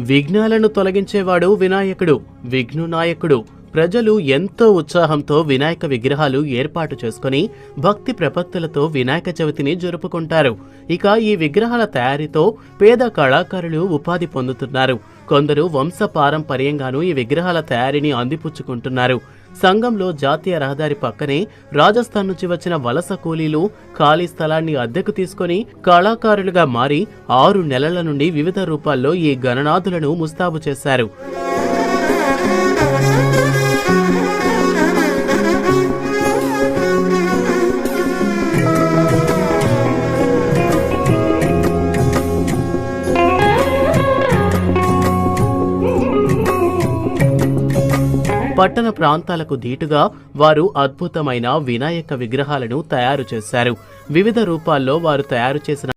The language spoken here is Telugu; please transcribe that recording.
విఘ్నాలను తొలగించేవాడు వినాయకుడు, విఘ్నునాయకుడు. ప్రజలు ఎంతో ఉత్సాహంతో వినాయక విగ్రహాలు ఏర్పాటు చేసుకుని భక్తి ప్రపత్తులతో వినాయక చవితిని జరుపుకుంటారు. ఇక ఈ విగ్రహాల తయారీతో పేద కళాకారులు ఉపాధి పొందుతున్నారు. కొందరు వంశ పారంపర్యంగానూ ఈ విగ్రహాల తయారీని అందిపుచ్చుకుంటున్నారు. సంఘంలో జాతీయ రహదారి పక్కనే రాజస్థాన్ నుంచి వచ్చిన వలస కూలీలు ఖాళీ స్థలాన్ని అద్దెకు తీసుకుని కళాకారులుగా మారి 6 నెలల నుండి వివిధ రూపాల్లో ఈ గణనాథులను ముస్తాబు చేశారు. పట్టణ ప్రాంతాలకు ధీటుగా వారు అద్భుతమైన వినాయక విగ్రహాలను తయారు చేశారు. వివిధ రూపాల్లో వారు తయారు చేసిన